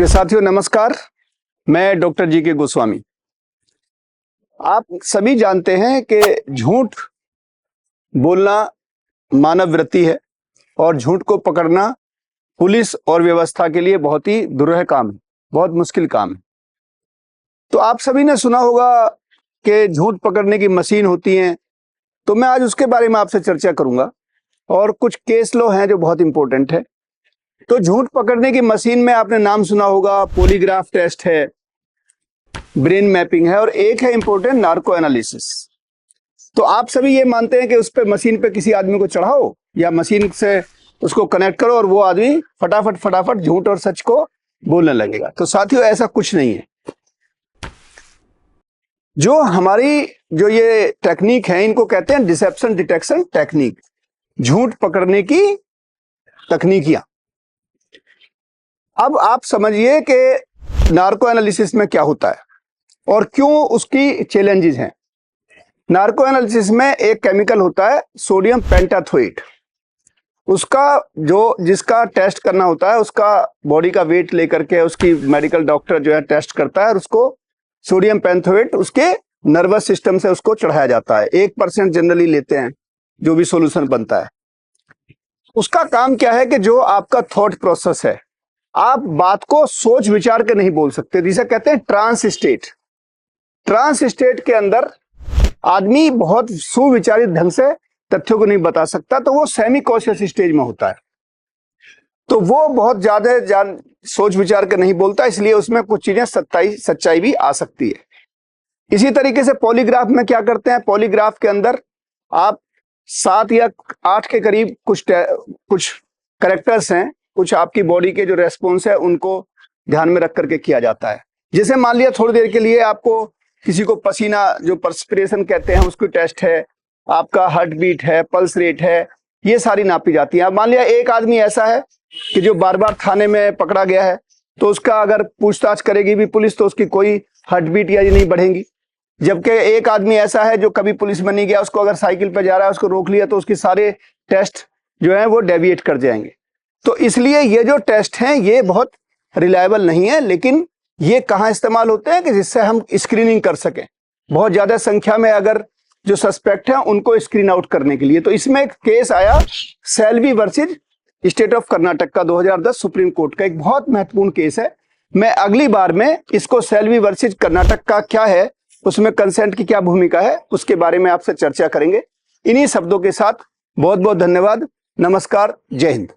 प्रिय साथियों नमस्कार, मैं डॉक्टर जी.के. गोस्वामी। आप सभी जानते हैं कि झूठ बोलना मानव वृत्ति है और झूठ को पकड़ना पुलिस और व्यवस्था के लिए बहुत ही दुरूह काम है, बहुत मुश्किल काम है। तो आप सभी ने सुना होगा कि झूठ पकड़ने की मशीन होती है, तो मैं आज उसके बारे में आपसे चर्चा करूंगा और कुछ केस लॉ हैं जो बहुत इंपॉर्टेंट है। तो झूठ पकड़ने की मशीन में आपने नाम सुना होगा, पॉलीग्राफ टेस्ट है, ब्रेन मैपिंग है और एक है इंपॉर्टेंट नार्को एनालिसिस। तो आप सभी ये मानते हैं कि उस पे मशीन पे किसी आदमी को चढ़ाओ या मशीन से उसको कनेक्ट करो और वो आदमी फटाफट झूठ और सच को बोलने लगेगा। तो साथियों ऐसा कुछ नहीं है। जो हमारी ये टेक्निक है इनको कहते हैं डिसेप्शन डिटेक्शन टेक्निक, झूठ पकड़ने की तकनीकियां। अब आप समझिए कि नार्को एनालिसिस में क्या होता है और क्यों उसकी चैलेंजेस हैं। नार्को एनालिसिस में एक केमिकल होता है सोडियम पेंटाथोएट, उसका जिसका टेस्ट करना होता है उसका बॉडी का वेट लेकर के उसकी मेडिकल डॉक्टर जो है टेस्ट करता है और उसको सोडियम पेंटाथोएट उसके नर्वस सिस्टम से उसको चढ़ाया जाता है। 1% जनरली लेते हैं जो भी सॉल्यूशन बनता है। उसका काम क्या है कि जो आपका थॉट प्रोसेस है, आप बात को सोच विचार के नहीं बोल सकते, जिसे कहते हैं ट्रांस स्टेट। ट्रांस स्टेट के अंदर आदमी बहुत सुविचारित ढंग से तथ्यों को नहीं बता सकता, तो वो सेमी कॉन्शियस स्टेज में होता है। तो वो बहुत ज्यादा सोच विचार के नहीं बोलता, इसलिए उसमें कुछ चीजें सच्चाई भी आ सकती है। इसी तरीके से पॉलीग्राफ में क्या करते हैं, पॉलीग्राफ के अंदर आप 7 या 8 के करीब कुछ कैरेक्टर्स हैं, कुछ आपकी बॉडी के जो रेस्पॉन्स है उनको ध्यान में रख करके किया जाता है। जैसे मान लिया थोड़ी देर के लिए आपको किसी को पसीना जो पर्सपिरेशन कहते हैं उसकी टेस्ट है, आपका हार्ट बीट है, पल्स रेट है, ये सारी नापी जाती है। अब मान लिया एक आदमी ऐसा है कि जो बार बार थाने में पकड़ा गया है, तो उसका अगर पूछताछ करेगी भी पुलिस तो उसकी कोई हार्ट बीट या ये नहीं बढ़ेगी। जबकि एक आदमी ऐसा है जो कभी पुलिस में नहीं गया, उसको अगर साइकिल पे जा रहा है उसको रोक लिया तो उसके सारे टेस्ट जो है वो डेविएट कर जाएंगे। तो इसलिए ये जो टेस्ट हैं ये बहुत रिलायबल नहीं है, लेकिन ये कहाँ इस्तेमाल होते हैं कि जिससे हम स्क्रीनिंग कर सकें बहुत ज्यादा संख्या में अगर जो सस्पेक्ट हैं उनको स्क्रीन आउट करने के लिए। तो इसमें एक केस आया Selvi versus state of Karnataka का 2010 सुप्रीम कोर्ट का, एक बहुत महत्वपूर्ण केस है। मैं अगली बार में इसको सेल्वी वर्सेज कर्नाटक का क्या है, उसमें कंसेंट की क्या भूमिका है, उसके बारे में आपसे चर्चा करेंगे। इन्हीं शब्दों के साथ बहुत बहुत धन्यवाद, नमस्कार, जय हिंद।